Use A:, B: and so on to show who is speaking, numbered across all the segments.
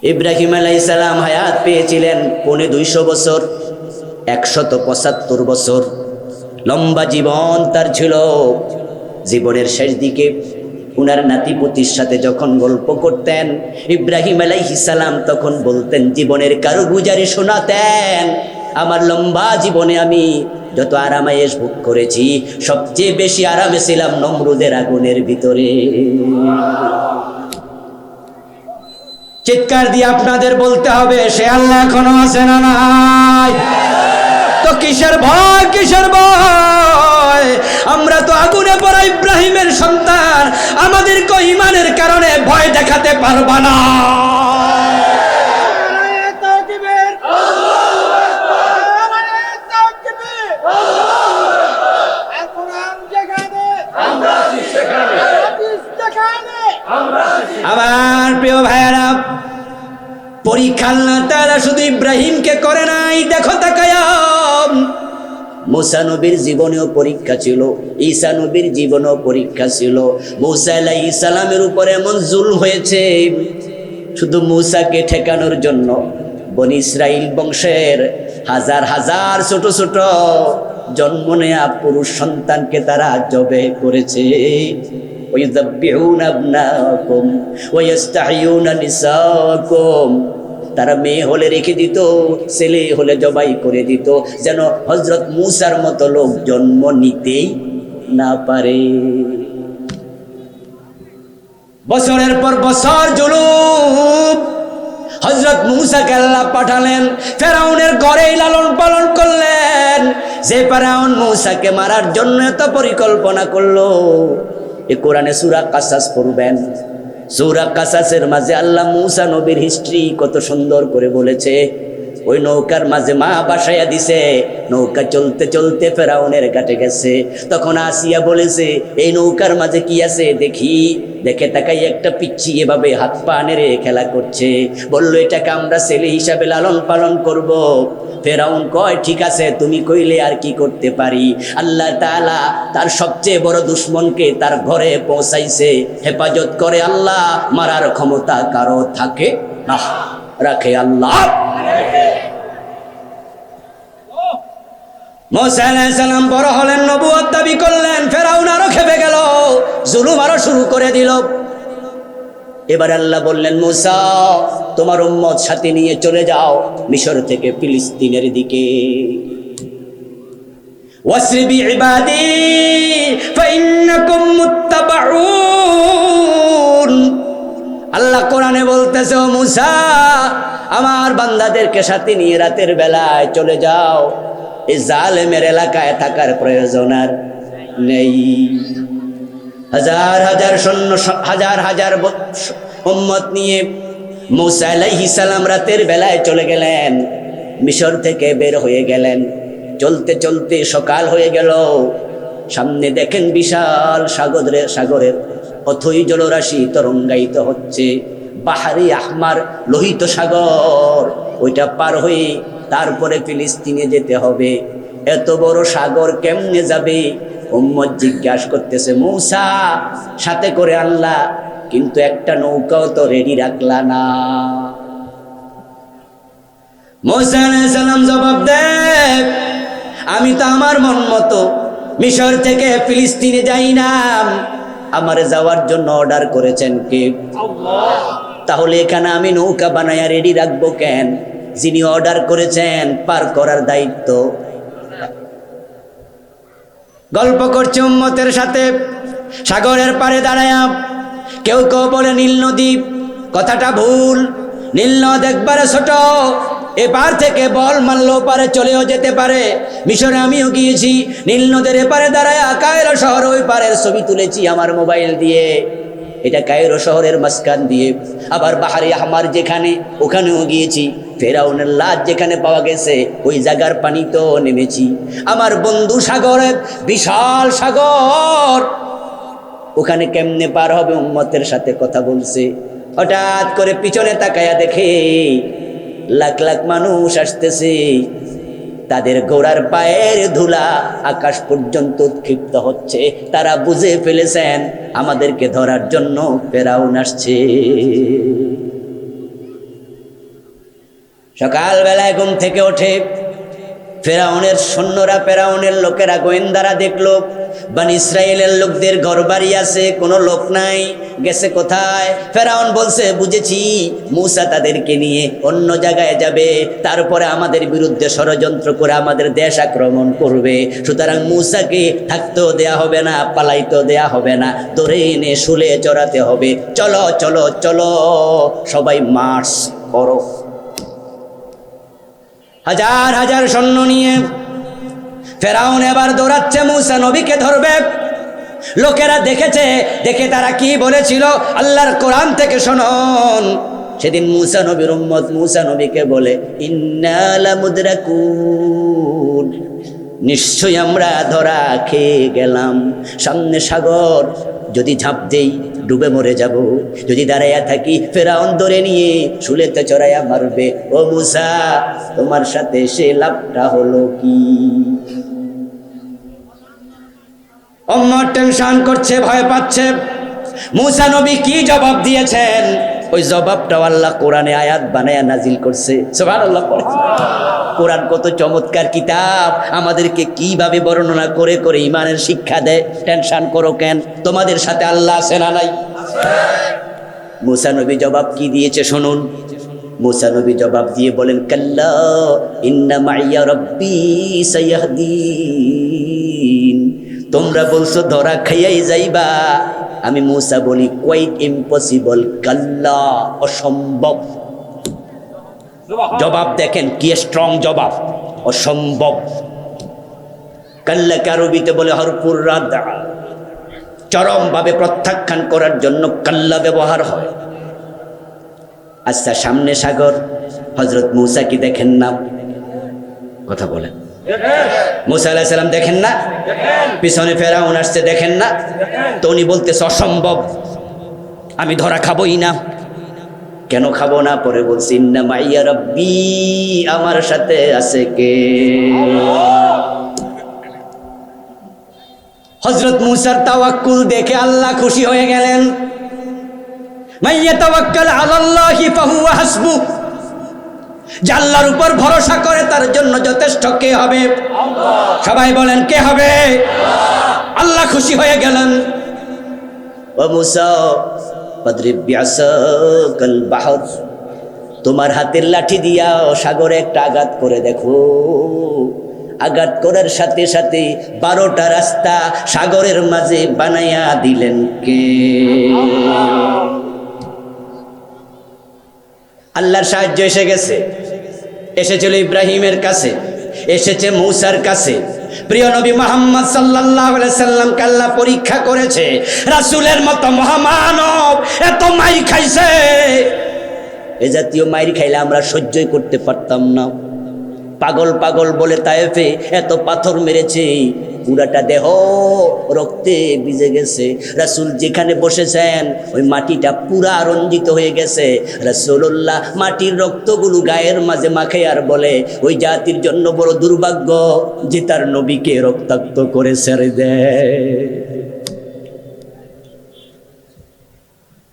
A: ইব্রাহিম আলাইহিস সালাম হায়াত পেয়েছিলেন 250 বছর, 175 বছর লম্বা জীবন তার ছিল। জীবনের শেষ দিকে উনার নাতিপুতির সাথে যখন গল্প করতেন, ইব্রাহিম আলাইহিস সালাম তখন বলতেন, জীবনের কারগুজারি শোনাতেন, আমার লম্বা জীবনে আমি যত আরামায়েশ ভোগ করেছি, সবচেয়ে বেশি আরামে ছিলাম নমরুদের আগুনের ভিতরে। চিৎকার দিয়ে আপনাদের বলতে হবে, সে আল্লাহ এখনো আছে না নাই? তো কিসের ভয়, কিসের ভয়? আমরা তো আগুনে পড়া ইব্রাহিমের সন্তান, আমাদেরকে ঈমানের কারণে ভয় দেখাতে পারবা না। আমার প্রিয় ভাইয়েরা, পরীক্ষা আল্লাহ তাআলা শুধু ইব্রাহিমকে করে নাই। দেখো তাকায়া, মুসা নবীর জীবনেও পরীক্ষা ছিল, ঈসা নবীর জীবনেও পরীক্ষা ছিল। মুসা আলাইহিস সালামের উপরে এমন জুলম হয়েছে, শুধু মুসাকে ঠেকানোর জন্য বনি ইসরাইল বংশের হাজার হাজার ছোট ছোট জন্ম নেয়া পুরুষ সন্তানকে তারা জবে করেছে। ওয়াইযাববিহুনা আবনাকুম ওয়াইস্তাহিয়ুনা নিসাকুম, তারা মেয়ে হলে রেখে দিত, ছেলে হলে জবাই করে দিত, যেন হযরত মুসার মতো লোক জন্ম নিতেই না পারে। বছরের পর বছর জুলুম। হযরত মুসাকে আল্লাহ পাঠালেন, ফেরাউনের ঘরেই লালন পালন করলেন। যে ফেরাউন মুসাকে মারার জন্য এত পরিকল্পনা করলো, এই কোরআনে সূরা কাসাস পড়বেন। সূরা কাসাসের মাঝে আল্লাহ মুসা নবীর হিস্ট্রি কত সুন্দর করে বলেছে। ওই নৌকার মাঝে মা বাসায়া দিছে, নৌকা চলতে চলতে ফেরাউনের ঘাটে গেছে। তখন আসিয়া বলেছে, এই নৌকার মাঝে কি আছে দেখি। দেখে তাকাই একটা পিচ্চি এভাবে হাত পা নেড়ে খেলা করছে। বলল, এটাকে আমরা ছেলে হিসাবে লালন পালন করব। ফেরাউন কয়, ঠিক আছে, তুমি কইলে আর কি করতে পারি। আল্লাহ তাআলা তার সবচেয়ে বড় দুশমনকে তার ঘরে পৌঁছাইছে। হেফাজত করে আল্লাহ, মারার ক্ষমতা কারো থাকে না, রাখে আল্লাহ। মুসা আলাইহিস সালাম বড় হলেন, নবুয়ত দাবি করলেন। ফেরাউন আরো খেপে গেল, জুলুম আরো শুরু করে দিল। এবার আল্লাহ বললেন, মুসা, তোমার উম্মত সাথে নিয়ে চলে যাও মিশর থেকে ফিলিস্তিনের দিকে। ওয়াসরি বিইবাদি ফাইন্নাকুম মুত্তাবাউন। আল্লাহ কোরআনে বলতেছে, ও মুসা, আমার বান্দাদেরকে সাথে নিয়ে রাতের বেলায় চলে যাও। এই জালেমের এলাকায় থাকার প্রয়োজন আর নেই। হাজার হাজার সৈন্য, হাজার হাজার উম্মত নিয়ে মুসা আলাইহিস সালাম রাতের বেলায় চলে গেলেন, মিশর থেকে বের হয়ে গেলেন। চলতে চলতে সকাল হয়ে গেল। সামনে দেখেন বিশাল সাগরের অথই জলরাশি তরঙ্গায়িত হচ্ছে। বাহারে আহমার, লোহিত সাগর, ওইটা পার হয়ে তারপরে ফিলিস্তিনে যেতে হবে। এত বড় সাগর কেমনে যাবে? উম্মত জিজ্ঞাসা করতেছে, মুসা সাথে করে আল্লাহ, কিন্তু একটা নৌকাও তো রেডি রাখলা না। মুসা আলাইহিস সালাম জবাব দেয়, আমি তো আমার মন মতো মিশর থেকে ফিলিস্তিনে যাই না, আমারে যাওয়ার জন্য অর্ডার করেছেন কে? আল্লাহ। তাহলে এখানে আমি নৌকা বানায়া রেডি রাখবো কেন? যিনি অর্ডার করেছেন পার করার দায়িত্ব। গল্প করছে উম্মতের সাথে, সাগরের পারে দাঁড়ায়া। কেউ কেউ বলে নীল নদী, কথাটা ভুল। নীল নদ একবারে ছোট, এপার থেকে বল মারলেও পারে চলেও যেতে পারে। মিশরে আমিও গিয়েছি, নীল নদের এপারে দাঁড়ায় কায়রো শহর ওই পারের ছবি তুলেছি আমার মোবাইল দিয়ে। এটা কায়রো শহরের মাঝখান দিয়ে। আবার বাহারে আহমার যেখানে, ওখানেও গিয়েছি। ফেরাউনের লাশ যেখানে পাওয়া গেছে ওই জায়গার পানি তো নেমেছি। আমার বন্ধু সাগরের, বিশাল সাগর, ওখানে কেমনে পার হবে? উম্মতের সাথে কথা বলছে। হঠাৎ করে পিছনে তাকায়া দেখে লাখ লাখ মানুষ আসতেছে। তাদের ঘোড়ার পায়ের ধুলা আকাশ পর্যন্ত উৎক্ষিপ্ত হচ্ছে। তারা বুঝে ফেলেছেন আমাদেরকে ধরার জন্য ফেরাউন আসছে। সকালবেলায় ঘুম থেকে ওঠে, ফেরাউনের সৈন্যরা, ফেরাউনের লোকেরা, গোয়েন্দারা দেখলো বনি ইসরায়েলের লোকদের ঘরবাড়ি আছে, কোনো লোক নাই, গেছে কোথায়? ফেরাউন বলছে, বুঝেছি, মূসা তাদেরকে নিয়ে অন্য জায়গায় যাবে, তারপরে আমাদের বিরুদ্ধে ষড়যন্ত্র করে আমাদের দেশ আক্রমণ করবে, সুতরাং মূসাকে থাকতেও দেয়া হবে না, পালাইতেও দেয়া হবে না, ধরে এনে শুলে চড়াতে হবে। চলো চলো চলো, সবাই মার্চ করো। হাজার হাজার সৈন্য নিয়ে ফেরাউন এবার দৌড়াচ্ছে, মূসা নবীকে ধরবে। লোকেরা দেখেছে, দেখে তারা কি বলেছিল আল্লাহর কোরআন থেকে শুনুন। সেদিন মূসা নবীর উম্মত মূসা নবীকে বলে, ইন্না লামুদরাকুন, নিশ্চয়ই আমরা ধরা খেয়ে গেলাম। সামনে সাগর, যদি ঝাঁপ দেই ডুবে মরে যাব, যদি দাঁড়াইয়া থাকি ফেরাউন ধরে নিয়ে শুলেতে চড়াইয়া মারবে। ও মূসা, তোমার সাথে সে লাভটা হলো কি? উম্মত টেনশন করছে, ভয় পাচ্ছে। মূসা নবী কি জবাব দিয়েছেন, ওই জবাবটাও আল্লাহ কোরআনে আয়াত বানায়া নাজিল করছে। সুবহানাল্লাহ। কোরআন কত চমৎকার কিতাব, আমাদেরকে কিভাবে বর্ণনা করে করে ইমানের শিক্ষা দেয়। টেনশন করো কেন, তোমাদের সাথে আল্লাহ আছে না নাই? মূসা নবী জবাব কি দিয়েছে শুনুন। মূসা নবী জবাব দিয়ে বলেন, কাল্লা ইন্না মাইয়া রাব্বি সায়াহদিন। তোমরা বলছো ধরা খাইয়াই যাইবা, আমি মূসা বলি কোয়াইট ইম্পসিবল, কাল্লা, অসম্ভব। জবাব দেখেন কি স্ট্রং জবাব, অসম্ভব। কাল্লাকে আরবিতে বলে হরফুর রাদা, চরম ভাবে প্রত্যাখ্যান করার জন্য কাল্লা ব্যবহার হয়। আচ্ছা, সামনে সাগর, হযরত মূসা কি দেখেন না? কথা বলেন। মূসা আলাইহিস সালাম দেখেন না? পিছনে ফেরাউন আসছে, দেখেন না? তো উনি বলতেছে অসম্ভব, আমি ধরা খাবই না। কেন খাবো না? পরে বলছি, ইন্না মাইয়া রাব্বি, আমার সাথে আছে কে? হযরত মূসার তাওয়াক্কুল দেখে আল্লাহ খুশি হয়ে গেলেন। মাইয়া তাওয়াক্কাল আলাল্লাহি ফাহুয়া হাসবু, যে আল্লাহর উপর ভরসা করে তার জন্য যথেষ্ট কে হবে? আল্লাহ। সবাই বলেন, কে হবে? আল্লাহ খুশি হয়ে গেলেন। ও মূসা, ফাদরিব বিআসাকাল বাহর, তোমার হাতের লাঠি দিয়া সাগরে একটা আঘাত করে দেখো। আঘাত করার সাথে সাথে 12টা রাস্তা সাগরের মাঝে বানাইয়া দিলেন কে? আল্লাহর সাহায্য এসে গেছে, এসেছিল ইব্রাহিমের কাছে, এসেছে মূসার কাছে। প্রিয় নবী মুহাম্মদ সাল্লাল্লাহু আলাইহি সাল্লামকে আল্লাহ পরীক্ষা করেছে। রাসূলের মতো মহামানব এত মাই খাইছে, এ জাতীয় মাইর খাইলে আমরা সহ্যই করতে পারতাম না। পাগল পাগল বলে তায়েফে এত পাথর মেরেছে, পুরাটা দেহ রক্তে ভিজে গেছে। রাসূল যেখানে বসেছেন ওই মাটিটা পুরা রঞ্জিত হয়ে গেছে। রাসূলুল্লাহ মাটির রক্তগুলো গায়ের মাঝে মাখে আর বলে, ওই জাতির জন্য বড় দুর্ভাগ্য যে তার নবীকে রক্তাক্ত করে ছেড়ে দেয়।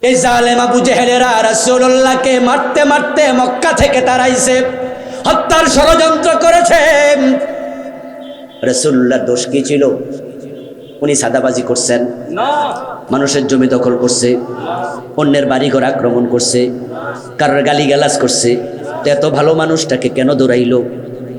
A: এই জালেম আবু জেহেলেরা রাসূলুল্লাহকে মারতে মারতে মক্কা থেকে তাড়াইছে, হত্যার ষড়যন্ত্র করেছে। রাসূলুল্লাহর দোষ কি ছিল? উনি সাদাবাজি করছেন, মানুষের জমি দখল করছে, অন্যের বাড়িঘর আক্রমণ করছে, কারোর গালিগালাজ করছে। এত ভালো মানুষটাকে কেন দৌড়াইলো?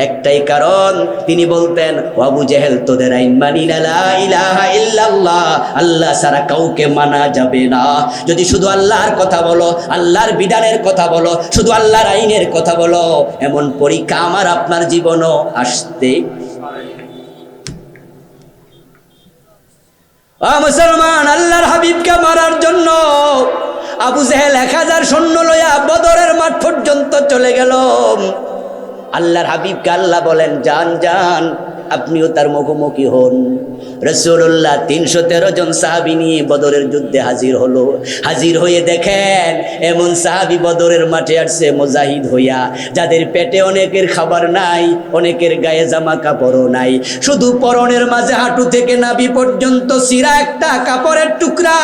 A: একটাই কারণ, তিনি বলতেন, আবু জেহেল তোদের আইন মানি না, লা ইলাহা ইল্লাল্লাহ, আল্লাহ ছাড়া কাউকে মানা যাবে না। যদি শুধু আল্লাহর কথা বলো, আল্লাহর বিধানের কথা বলো, শুধু আল্লাহর আইনের কথা বলো, এমন পরীক্ষা আমার আপনার জীবনও আসতে। মুসলমান, আল্লাহর হাবিবকে মারার জন্য আবু জেহেল 1000 সৈন্য লইয়া বদরের মাঠ পর্যন্ত চলে গেল। আল্লাহর হাবিবকে আল্লাহ বলেন, যান যান, আপনিও তার মুখোমুখি হন। রাসূলুল্লাহ 313 জন সাহাবী নিয়ে বদরের যুদ্ধে হাজির হলো। হাজির হয়ে দেখেন এমন সাহাবী বদরের মাঠে আসছে মুজাহিদ হইয়া, যাদের পেটে অনেকের খাবার নাই, অনেকের গায়ে জামা কাপড়ও নাই, শুধু পরনের মাঝে হাঁটু থেকে নাভি পর্যন্ত ছিঁড়া একটা কাপড়ের টুকরা,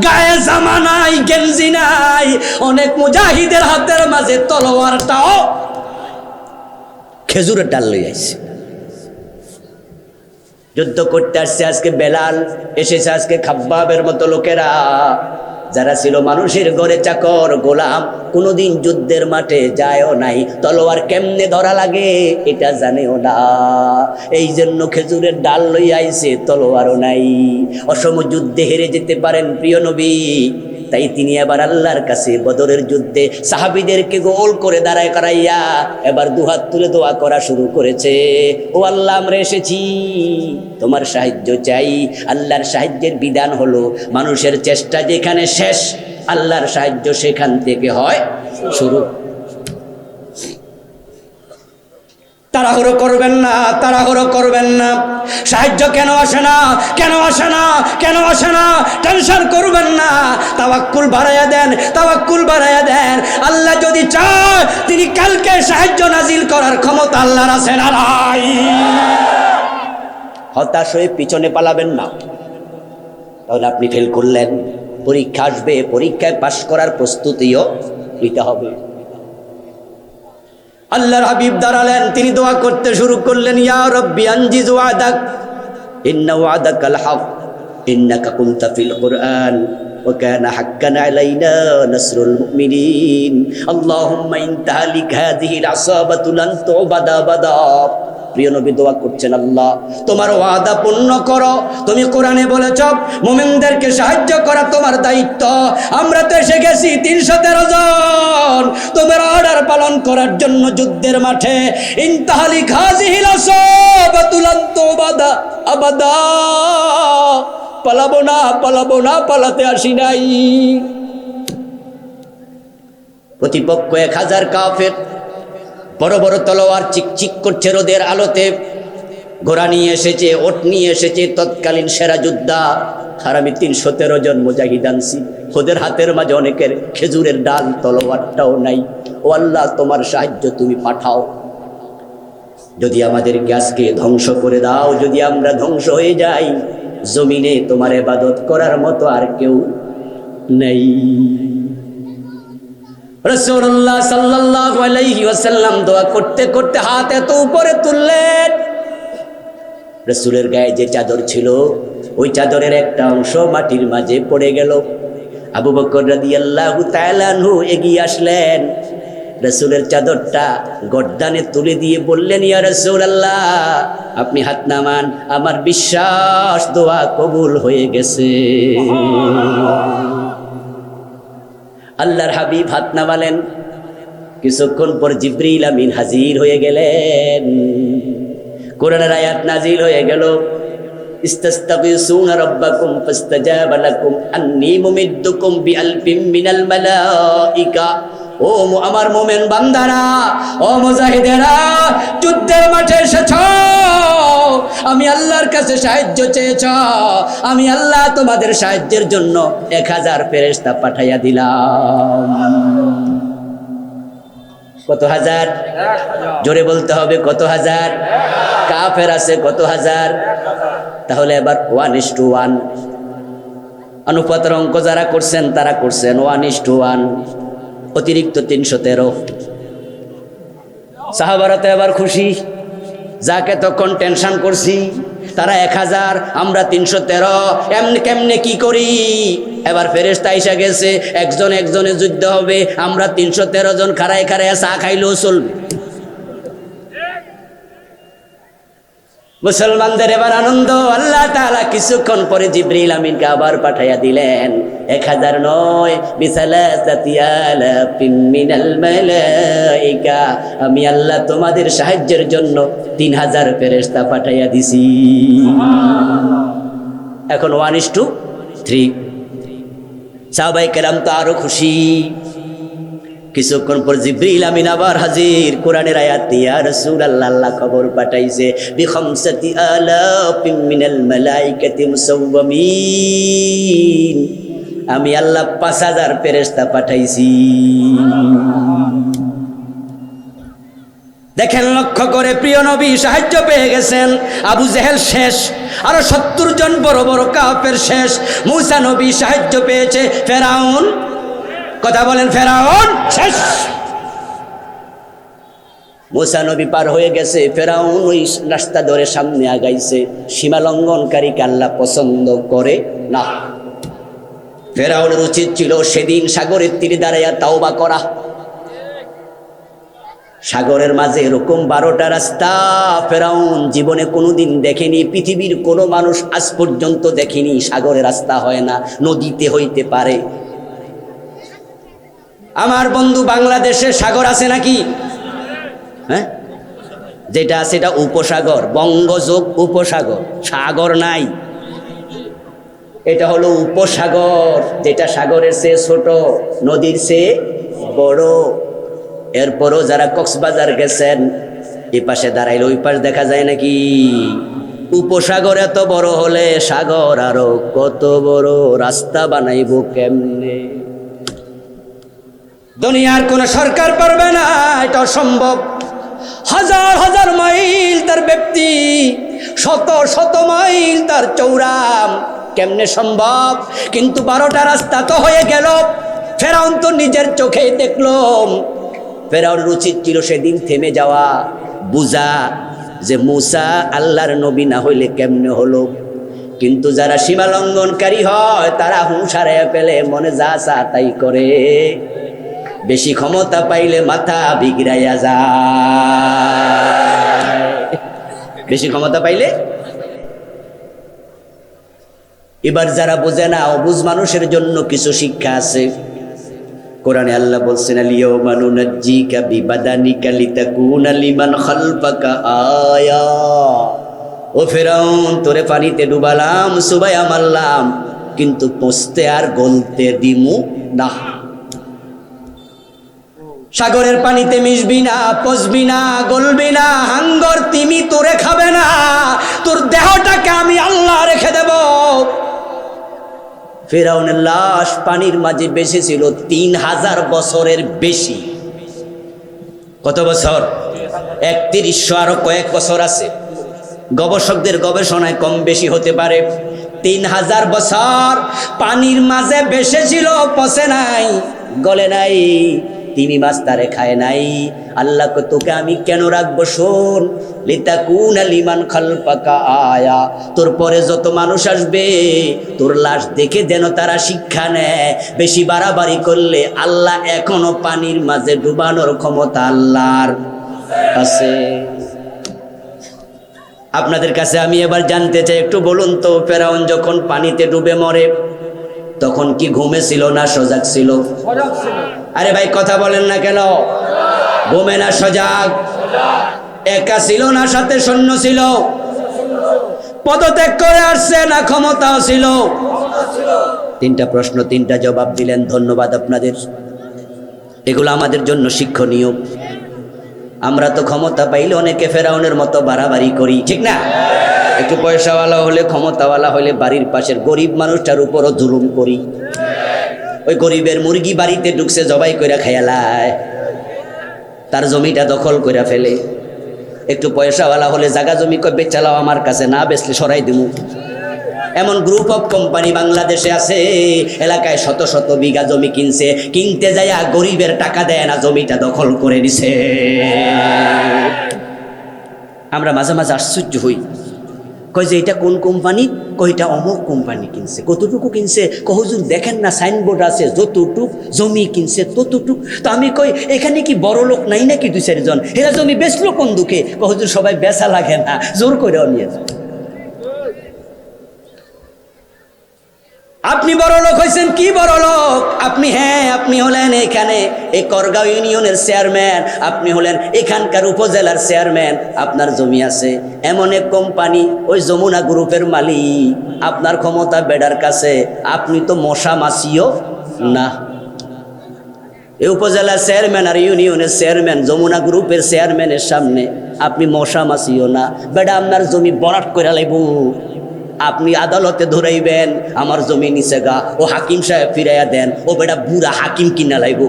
A: গায়ে জামা নাই, গেঞ্জি নাই। অনেক মুজাহিদের হাতের মাঝে তলোয়ারটাও খেজুরের ডাল লই আইছে। যুদ্ধ করতে আসছে আজকে বেলাল, এসেছে আজকে খাব্বাবের মতো লোকেরা, যারা ছিল মানুষের ঘরে চাকর গোলাম, কোনোদিন যুদ্ধের মাঠে যায়ও নাই, তলোয়ার কেমনে ধরা লাগে এটা জানেও না। এই জন্য খেজুরের ডাল লই আইছে, তলোয়ারও নাই। অসম যুদ্ধে হেরে যেতে পারেন প্রিয় নবী, তাই তিনি এবার আল্লাহর কাছে বদরের যুদ্ধে সাহাবীদেরকে গোল করে দাঁড়ায় করাইয়া এবার দুহাত তুলে দোয়া করা শুরু করেছে। ও আল্লাহ, আমরা এসেছি, তোমার সাহায্য চাই। আল্লাহর সাহায্যের বিধান হলো মানুষের চেষ্টা যেখানে শেষ, আল্লাহর সাহায্য সেখান থেকে হয় শুরু। তাড়াহুড়ো করবেন না, তাড়াহুড়ো করবেন না। সাহায্য কেন আসে না, কেন আসে না, কেন আসে না, টেনশন করবেন না। তাওয়াক্কুল বাড়াইয়া দেন, তাওয়াক্কুল বাড়াইয়া দেন। আল্লাহ যদি চায় তিনি কালকে সাহায্য নাজিল করার ক্ষমতা আল্লাহর আছে না নাই? হতাশ হয়ে পিছনে পালাবেন না, তাহলে আপনি ফেল করলেন। পরীক্ষা আসবে, পরীক্ষায় পাশ করার প্রস্তুতিও নিতে হবে। আল্লাহর হাবিব দাঁড়ালেন, তিনি দোয়া করতে শুরু করলেন, ইয়া রব্বি আনজিজ ওয়াদাক ইন্না ওয়াদাকাল হক ইন্নাকা কুনতা ফিল কুরআন ওয়া কানা হাক্কান আলাইনা নাসরুল মুমিনিন আল্লাহুম্মা ইন তাহলিক হাযিহিল আসাবাতু লান তুবাদা আবাদা। প্রিয় নবী দোয়া করছেন, আল্লাহ তোমার ওয়াদা পূর্ণ করো। তুমি কোরআনে বলেছ মুমিনদেরকে সাহায্য করা তোমার দায়িত্ব। আমরা তো এসে গেছি 313 জন তোমার অর্ডার পালন করার জন্য যুদ্ধের মাঠে। ইনতাহালি হাযিহিল আসাবাতু লান তুবাদা আবাদা। পালাবো না, পালাবো না, পালাতে আসি নাই। প্রতিপক্ষ 1000 কাফের, বড় বড় তলোয়ার চিকচিক করছে রোদের আলোতে। ঘোড়া নিয়ে এসেছে, ওট নিয়ে এসেছে তৎকালীন সেরা যোদ্ধা। আর আমি 313 জন মুজাহিদ আনছি, ওদের হাতের মাঝে অনেকের খেজুরের ডাল, তলোয়ারটাও নাই। ও আল্লাহ, তোমার সাহায্য তুমি পাঠাও। যদি আমাদেরকে আজকে ধ্বংস করে দাও, যদি আমরা ধ্বংস হয়ে যাই, জমিনে তোমার ইবাদত করার মতো আর কেউ নেই। রাসূলুল্লাহ সাল্লাল্লাহু আলাইহি ওয়াসাল্লাম দোয়া করতে করতে হাত এত উপরে তুললেন, রাসূলের গায়ে যে চাদর ছিল ওই চাদরের একটা অংশ মাটির মাঝে পড়ে গেল। আবু বকর রাদিয়াল্লাহু তাআলা আনহু এগিয়ে আসলেন, রাসূলের চাদরটা গর্দানে তুলে দিয়ে বললেন, ইয়া রাসূলুল্লাহ, আপনি হাত নামান, আমার বিশ্বাস দোয়া কবুল হয়ে গেছে। আল্লাহর হাবিব হাত নামালেন। কিছুক্ষণ পর জিবরিল আমিন হাজির হয়ে গেলেন। কোরআনের আয়াত নাজিল হয়ে গেল, ইস্তাস্তাগিসুনা রাব্বাকুম ফাস্তাজাবা লাকুম আন্নী মুমিদ্দুকুম বিআলফিম মিনাল মালাইকা। ও আমার মুমিন বান্দারা, ও মুজাহিদেরা, যুদ্ধের মাঠে এসেছ, আমি আল্লাহর কাছে সাহায্য চেয়েছ, আমি আল্লাহ তোমাদের সাহায্যের জন্য 1000 ফেরেশতা পাঠাইয়া দিলাম। কত হাজার? জোরে বলতে হবে, কত হাজার? কাফের আছে কত হাজার? তাহলে এবার 1:1 অনুপাতের অঙ্ক যারা করছেন তারা করছেন 1:1, অতিরিক্ত 313। সাহাবারা তো এবার খুশি, যাকে তখন টেনশন করছি তারা 1000, আমরা 313, এমনি কেমনে কি করি? এবার ফেরেশতা আইসা গেছে, একজন একজনে যুদ্ধ হবে, আমরা 313 জন খাড়ায় খাড়ায় চা খাইলেও চলবে। মুসলমানদের এবার আনন্দ। আল্লাহ তাআলা কিছুক্ষণ পরে জিবরিল আমিনকে আবার পাঠাইয়া দিলেন, 1000 নয়, বিসালাসাতি আলাফিম মিনাল মালাইকা। আমি আল্লাহ তোমাদের সাহায্যের জন্য 3000 ফেরেশতা পাঠাইয়া দিছি। এখন 1:3। সাহাবায়ে কেরাম তো আরো খুশি। কিছুক্ষণ পর জিবরিল আমিন আবার হাজির, কোরআনের আয়াত, ইয়া রাসূলুল্লাহ, আল্লাহ খবর পাঠাইছে, বিখামসাতি আলাফিম মিনাল মালাইকাতি মুসাওয়ামিন। আমি আল্লাহ 5000 ফেরেশতা পাঠাইছি। দেখেন লক্ষ্য করে, প্রিয় নবী সাহায্য পেয়ে গেছেন। আবু জেহেল শেষ, আরো 70 জন বড় বড় কাফের শেষ। মূসা নবী সাহায্য পেয়েছে, ফেরাউন, কথা বলেন, ফেরাউন শেষ। মুসা নবী পার হয়ে গেছে, ফেরাউন ওই রাস্তা ধরে সামনে আগাইছে। সীমা লঙ্ঘনকারীকে আল্লাহ পছন্দ করে না। ফেরাউনের উচিত ছিল সেদিন সাগরের তীরে দাঁড়াইয়া তাওবা করা। সাগরের মাঝে এরকম 12টা রাস্তা ফেরাউন জীবনে কোনোদিন দেখেনি, পৃথিবীর কোনো মানুষ আজ পর্যন্ত দেখেনি। সাগরে রাস্তা হয় না, নদীতে হইতে পারে। আমার বন্ধু, বাংলাদেশে সাগর আছে নাকি? হ্যাঁ, যেটা আছে এটা উপসাগর, বঙ্গযোগ উপসাগর, সাগর নাই। এটা হলো উপসাগর, যেটা সাগরের চেয়ে ছোট, নদীর চেয়ে বড়। এরপরও যারা কক্সবাজার গেছেন, এ পাশে দাঁড়াইলে ওই পাশ দেখা যায় নাকি? উপসাগর এত বড় হলে সাগর আরো কত বড়, রাস্তা বানাইব কেমনে? দুনিয়ার কোন সরকার পারবে না, এটা অসম্ভব। হাজার হাজার মাইল তার ব্যাপ্তি, শত শত মাইল তার চৌড়াম, কেমনে সম্ভব? কিন্তু 12টা রাস্তা তো হয়ে গেল। ফেরাউন তো নিজের চোখে দেখলো। ফেরাউনের উচিত ছিল সেদিন থেমে যাওয়া, বুঝা যে মুসা আল্লাহর নবী না হইলে কেমনে হলো। কিন্তু যারা সীমা লঙ্ঘনকারী হয় তারা হুঁশ হারাইয়া ফেলে, মনে যা চা তাই করে। বেশি ক্ষমতা পাইলে মাথা বিগড়াইয়া যায়, বেশি ক্ষমতা পাইলে। এবার যারা বোঝে না, অবুঝ মানুষের জন্য কিছু শিক্ষা আছে। কোরআনে আল্লাহ বলছেন, আলিয়াউমা নুনাজ্জিকা বিবাদানিকা লিতাকুনা লিমান খালফাকা আয়া। ও ফেরাউন, তোরে পানিতে ডুবালাম, সুবাইয়া মারলাম, কিন্তু পচতে আর গলতে দিমু না। সাগরের পানিতে মিশবি না, পচবি না, গলবি না, হাঙ্গর তিমি তোরে খাবে না, তোর দেহটাকে আমি আল্লাহ রেখে দেব। ফেরাউনের লাশ পানির মাঝে বেশি ছিল 3000 বছরের বেশি। কত বছর? 3100, আরো কয়েক বছর আছে। গবেষকদের গবেষণায় কম বেশি হতে পারে। 3000 বছর পানির মাঝে বেশি ছিল, পচে নাই, গলে নাই, তিমি মাছ তারে খায় নাই। আল্লাহ কো তোকে আমি কেন রাখবো? শোন, লিতাকুনা লিমান খালফাকা আয়া, তোর পরে যত মানুষ আসবে তোর লাশ দেখে যেন তারা শিক্ষা নেয়। বেশি বাড়াবাড়ি করলে আল্লাহ এখনো পানির মাঝে ডুবানোর ক্ষমতা আল্লাহর আছে। আপনাদের কাছে আমি এবার জানতে চাই, একটু বলুন তো, ফেরাউন যখন পানিতে ডুবে মরে তখন কি ঘুমে ছিল না সজাগ ছিল? আরে ভাই কথা বলেন না কেন? ঘুমে না সজাগ? একা ছিল না সাথে সৈন্য ছিল? পদত্যাগ করে আসছে না ক্ষমতাও ছিল? 3টা প্রশ্ন, 3টা জবাব দিলেন। ধন্যবাদ আপনাদের। এগুলো আমাদের জন্য শিক্ষণীয়। আমরা তো ক্ষমতা পাইলে অনেকে ফেরাউনের মতো বাড়াবাড়ি করি, ঠিক না? একটু পয়সাওয়ালা হলে, ক্ষমতাওয়ালা হলে বাড়ির পাশের গরিব মানুষটার উপরও জুলুম করি। ওই গরিবের মুরগি বাড়িতে ঢুকছে, জবাই করে খেয়ালায়, তার জমিটা দখল করে ফেলে। একটু পয়সাওয়ালা হলে জায়গা জমি কই বেচালাও আমার কাছে, না বেচলে সরাই দিমু। এমন গ্রুপ অফ কোম্পানি বাংলাদেশে আছে, এলাকায় শত শত বিঘা জমি কিনছে, কিনতে যাইয়া গরিবের টাকা দেয় না, জমিটা দখল করে নিছে। আমরা মাঝে মাঝে আশ্চর্য হই, কই যে এটা কোন কোম্পানি? কইটা অমুক কোম্পানি কিনছে। কতটুকু কিনছে? হুজুর দেখেন না সাইনবোর্ড আছে, যতটুক জমি কিনছে ততটুক। তো আমি কই এখানে কি বড় লোক নাই নাকি 2-4 জন? এরা জমি বেচলো কোন দুঃখে? হুজুর সবাই বেচা লাগে না, জোর করেও নিয়ে যায়। আপনি বড় লোক হয়েছেন, কি বড় লোক আপনি? হ্যাঁ, আপনি হলেন এখানে এই করগাঁও ইউনিয়নের চেয়ারম্যান, আপনি হলেন এখানকার উপজেলার চেয়ারম্যান, আপনার জমি আছে। এমন এক কোম্পানি, ওই যমুনা গ্রুপের মালিক, আপনার ক্ষমতা বেড়ার কাছে, আপনি তো মশা মাছিও না। এই উপজেলার চেয়ারম্যান আর ইউনিয়নের চেয়ারম্যান, যমুনা গ্রুপের চেয়ারম্যানের সামনে আপনি মশা মাছিও না। বেড়া আপনার জমি বরাট করে লাইব, আপনি আদালতে ধরাইবেন আমার জমি নিচে গা, ও হাকিম সাহেব ফিরাইয়া দেন, ও বেটা বুড়া হাকিম কিনা লাইব।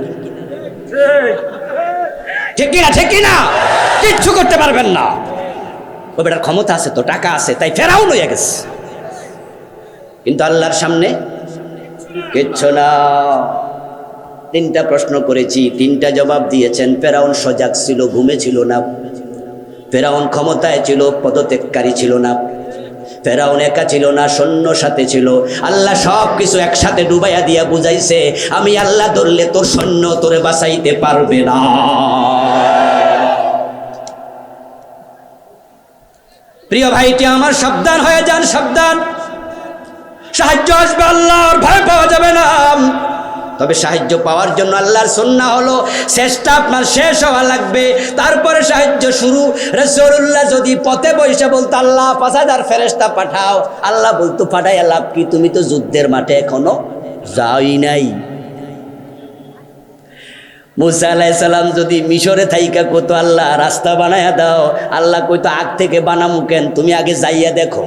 A: ঠিক কিনা? ঠিক কিনা? কিচ্ছু করতে পারবেন না। ও বেটার ক্ষমতা আছে তো, টাকা আছে, তাই ফেরাউন হয়ে গেছে। কিন্তু আল্লাহর সামনে কিচ্ছু না। তিনটা প্রশ্ন করেছি, তিনটা জবাব দিয়েছেন। ফেরাউন সজাগ ছিল, ঘুমে ছিল না। ফেরাউন ক্ষমতায় ছিল, পদত্যাগকারী ছিল না। ফেরাউন একা ছিল না, সৈন্য সাথে ছিল। আল্লাহ সব কিছু একসাথে ডুবাইয়া দিয়া বুঝাইছে, আমি আল্লাহ ধরলে তোর সৈন্য তোরে বাঁচাইতে পারবে না। প্রিয় ভাইটি আমার, সাবধান হয়ে যান, সাবধান। সাহায্য আসবে আল্লাহর, ভয় পাওয়া যাবে না। তবে সাহায্য পাওয়ার জন্য আল্লাহর সুন্নাহ হলো চেষ্টা আপনার শেষ হওয়া লাগবে, তারপরে সাহায্য শুরু। রাসূলুল্লাহ যদি পথে বসে বলতো আল্লাহ 5000 ফেরেশতা পাঠাও, আল্লাহ বলতো পাঠাইয়া লাভ কি, তুমি তো যুদ্ধের মাঠে এখনো যাওই নাই। মুসা আলাইহিস সালাম যদি মিশরে থাইকা কত আল্লাহ রাস্তা বানায়া দাও, আল্লাহ কইতো আগ থেকে বানামু কেন, তুমি আগে যাইয়া দেখো।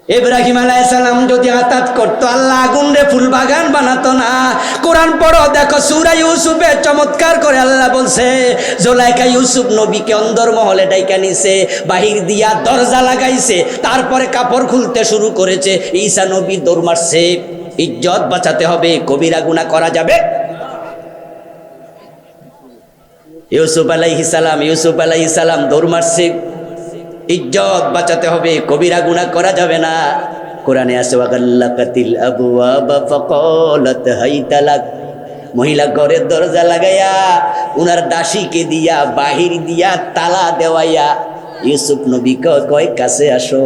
A: ইব্রাহিম আলাইহিস সালাম যদি আতাত করতো, আল্লাহ আগুন রে ফুল বাগান বানাতো না। কোরআন পড়ো, দেখো সূরা ইউসুফে চমৎকার করে আল্লাহ বলছে, জুলাইখা ইউসুফ নবীকে অন্দরমহলে ডাইকা নিছে, বাহির দিয়া দরজা লাগাইছে, তারপরে কাপড় খুলতে শুরু করেছে। ঈসা নবী দৌড় মারছে। ইজ্জত বাঁচাতে হবে, কবিরা গুনাহ করা যাবে। ইউসুফ আলাইহিস সালাম দৌড় মারছে, ইজ্জত বাঁচাতে হবে, কবিরা গুনাহ করা যাবে না। কোরআনে আছে ওয়াগাল্লাকাতিল আবওয়াবা ফাকালাত হাইতালাক, মহিলা ঘরের দরজা লাগাইয়া উনার দাসীকে দিয়া বাহির দিয়া তালা দেওয়াইয়া ইউসুফ নবী কয় কাছে আসো।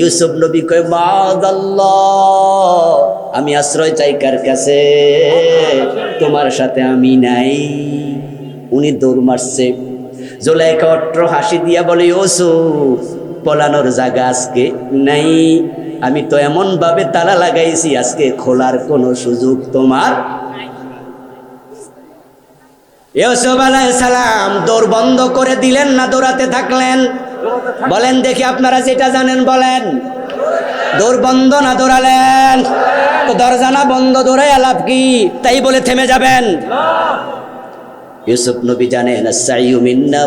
A: ইউসুফ নবী কয় মাআযাল্লাহ, আমি আশ্রয় চাই কার কাছে, তোমার সাথে আমি নাই। উনি দৌড় মারছে। জুলাইখা অট্ট হাসি দিয়া বলে, ইউসুফ পলানোর জায়গা আজকে নাই, আমি তো এমন ভাবে তালা লাগাইছি আজকে খোলার কোনো সুযোগ তোমার। ইউসুফ আলাইহিস সালাম দৌড় বন্ধ করে দিলেন না দৌড়াতে থাকলেন? বলেন দেখি, আপনারা যেটা জানেন বলেন। দৌড় বন্ধ না দৌড়ালেন? তো দরজা না বন্ধ, দৌড়াই লাভ কি? তাই বলে থেমে যাবেন? ইউসুফ নবী জানেন আস-সাইয়ু মিন্না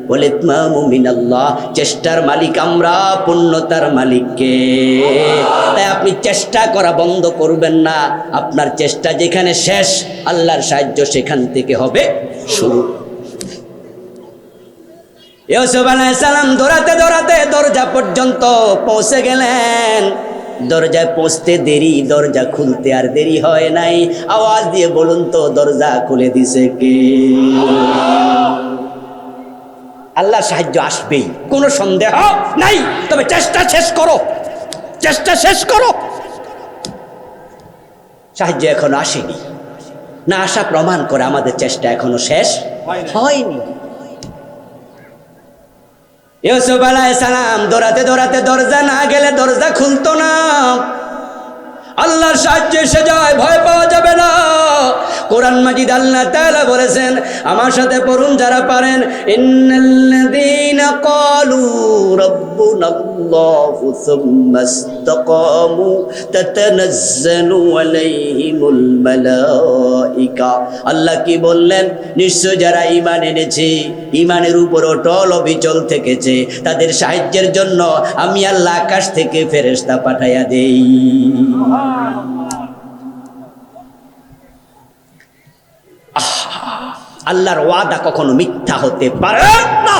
A: ওয়াল ইতমামু মিনাল্লাহ, চেষ্টার মালিক আমরা, পূর্ণতার মালিক কে? তাই আপনি চেষ্টা করা বন্ধ করবেন না। আপনার চেষ্টা যেখানে শেষ, আল্লাহর সাহায্য সেখান থেকে হবে শুরু। ইউসুফ আলাইহিস সালাম দৌড়াতে দৌড়াতে দরজা পর্যন্ত পৌঁছে গেলেন। দরজায় পৌঁছতে দেরি, দরজা খুলতে আর দেরি হয় নাই। আওয়াজ দিয়ে বলুন তো, দরজা খুলে দিছে কে? আল্লাহর সাহায্য আসবেই, কোনো সন্দেহ নাই। তবে চেষ্টা শেষ করো, চেষ্টা শেষ করো। সাহায্য এখনো আসেনি, না আসা প্রমাণ করে আমাদের চেষ্টা এখনো শেষ হয়নি। ইউসুফ আলাইহিস সালাম দৌড়াতে দৌড়াতে দরজা না গেলে দরজা খুলতো না। আল্লাহর সাহায্য এসে যায়, ভয় পাওয়া যাবে না। কোরআন মাজিদ আল্লাহ তাআলা বলেছেন, আমার সাথে পড়ুন যারা পারেন, ইন্নাল্লাযীনা ক্বালু রাব্বুনাল্লাহু সুম্মা ইসতাকামু তাতানাজ্জালু আলাইহিমুল মালায়েকা। আল্লাহ কি বললেন? নিশ্চয় যারা ঈমান এনেছে, ঈমানের উপর অটল অবিচল থেকেছে, তাদের সাহায্যের জন্য আমি আল্লাহ আকাশ থেকে ফেরেশতা পাঠাইয়া দেই। আল্লাহর ওয়াদা কখনো মিথ্যা হতে পারে না।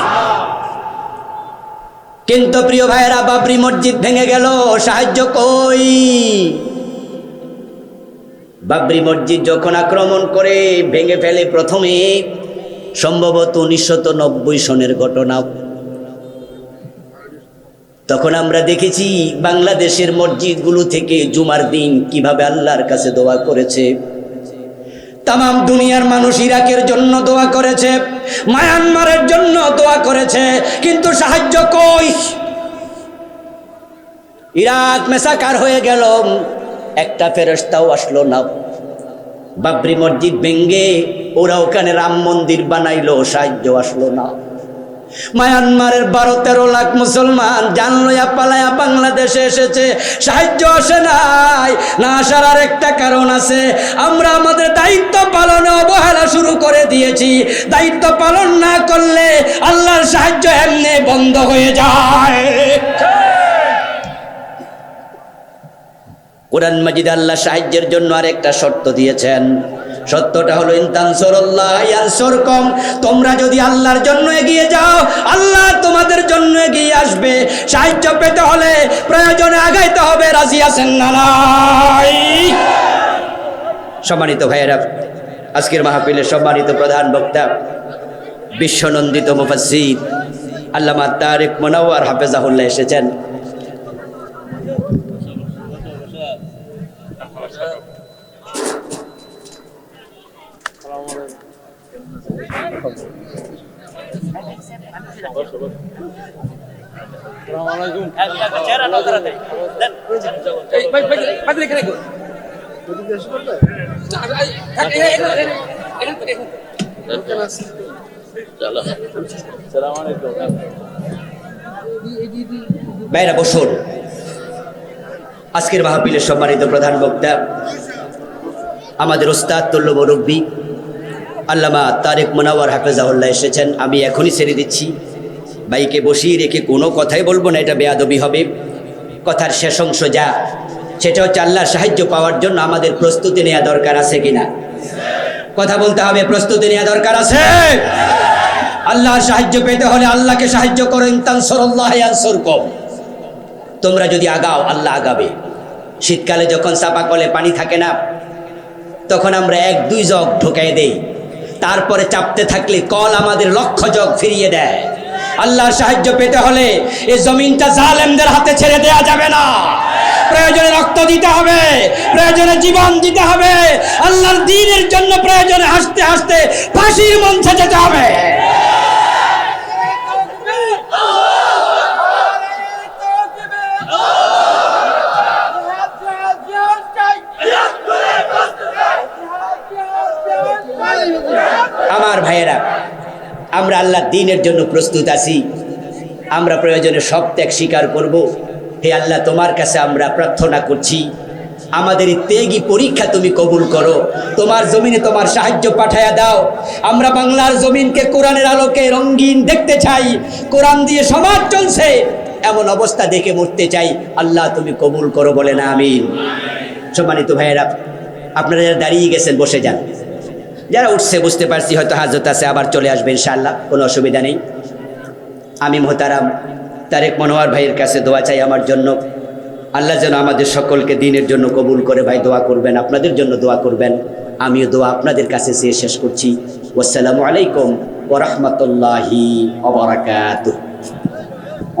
A: কিন্তু প্রিয় ভাইয়েরা, বাবরি মসজিদ ভেঙে গেল, সাহায্য কই? বাবরি মসজিদ যখন আক্রমণ করে ভেঙে ফেলে প্রথমে, সম্ভবত 1990 সনের ঘটনা। তখন আমরা দেখেছি বাংলাদেশের মসজিদগুলো থেকে জুমার দিন কিভাবে আল্লাহর কাছে দোয়া করেছে। তামাম দুনিয়ার মানুষ ইরাকের জন্য দোয়া করেছে, মায়ানমারের জন্য দোয়া করেছে, কিন্তু সাহায্য কই? ইরাক মেসাকার হয়ে গেল, একটা ফেরেশতাও আসলো না। বাবরি মসজিদ ভেঙ্গে ওরা ওখানে রাম মন্দির বানাইলো, সাহায্য আসলো না। মায়ানমারের 12-13 লাখ মুসলমান জান লইয়া পালায়া বাংলাদেশে এসেছে, সাহায্য আসে নাই। না আসার আর একটা কারণ আছে, আমরা আমাদের দায়িত্ব পালনে অবহেলা শুরু করে দিয়েছি। দায়িত্ব পালন না করলে আল্লাহর সাহায্য এমনি বন্ধ হয়ে যায়। কোরআন মাজিদে আল্লাহ সাহায্যের জন্য আরেকটা শর্ত দিয়েছেন। সত্যটা হলো ইনতানসুরুল্লাহ ইয়ানসুরকুম, তোমরা যদি আল্লাহর জন্য এগিয়ে যাও আল্লাহ তোমাদের জন্য এগিয়ে আসবে। সাহায্য পেতে হলে প্রয়োজনে আগাইতে হবে। রাজি আছেন না নাই? সম্মানিত ভাইয়েরা, আজকের মাহফিলের সম্মানিত প্রধান বক্তা বিশ্বনন্দিত মুফাসসির আল্লামা তারেক মুনাওয়ার হাফেজাহুল্লাহ এসেছেন। ভাইরা বসুন। আজকের মাহফিলের সম্মানিত প্রধান বক্তা আমাদের ওস্তাদ তুল্য মুরব্বী আল্লামা তারেক মুনাওয়ার হাফেজাহুল্লাহ এসেছেন। আমি এখনই ছেড়ে দিচ্ছি, ভাইকে বসিয়ে রেখে কোনো কথাই বলবো না, এটা বেয়াদবি হবে। কথার শেষ অংশ যা, সেটা হচ্ছে আল্লাহর সাহায্য পাওয়ার জন্য আমাদের প্রস্তুতি নেওয়া দরকার আছে কিনা? কথা বলতে হবে, প্রস্তুতি নেওয়া দরকার আছে। আল্লাহর সাহায্য পেতে হলে আল্লাহকে সাহায্য করো। ইনতানসুরুল্লাহ ইয়ানসুরকুম, তোমরা যদি আগাও আল্লাহ আগাবে। শীতকালে যখন চাপা কলে পানি থাকে না, তখন আমরা 1-2 জগ ঢুকাই দেই, তারপরে চাপতে থাকলে কল আমাদের লক্ষ জগ ফিরিয়ে দেয়। আল্লাহর সাহায্য পেতে হলে এই জমিনটা জালেমদের হাতে ছেড়ে দেওয়া যাবে না। প্রয়োজনে রক্ত দিতে হবে, প্রয়োজনে জীবন দিতে হবে। আল্লাহর দ্বীনের জন্য প্রয়োজনে হাসতে হাসতে ফাঁসির মঞ্চে যেতে হবে। আমার ভাইয়েরা, আমরা আল্লাহর দ্বীনের জন্য প্রস্তুত আছি। আমরা প্রয়োজনে সব ত্যাগ স্বীকার করব। হে আল্লাহ, তোমার কাছে আমরা প্রার্থনা করছি, আমাদের এই ত্যাগী পরীক্ষা তুমি কবুল করো। তোমার জমিনে তোমার সাহায্য পাঠায়া দাও। আমরা বাংলার জমিনকে কোরআনের আলোকে রঙিন দেখতে চাই। কোরআন দিয়ে সমাজ চলছে এমন অবস্থা দেখে মরতে চাই। আল্লাহ তুমি কবুল করো, বলে না আমিন। সম্মানিত ভাইয়েরা, আপনারা যারা দাঁড়িয়ে গেছেন বসে যান, যারা উঠছে বুঝতে পারছি হয়তো হাজত আছে, আবার চলে আসবে ইনশাআল্লাহ, কোনো অসুবিধা নেই। আমি মোহতারাম তারেক মনোয়ার ভাইয়ের কাছে দোয়া চাই আমার জন্য। আল্লাহ যেন আমাদের সকলকে দ্বীনের জন্য কবুল করে। ভাই দোয়া করবেন, আপনাদের জন্য দোয়া করবেন। আমিও দোয়া আপনাদের কাছে চেয়ে শেষ করছি। আসসালামু আলাইকুম ওয়া রাহমাতুল্লাহি ওয়া বারাকাতুহু।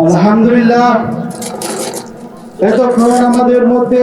B: আলহামদুলিল্লাহ, এতক্ষণ আমাদের মধ্যে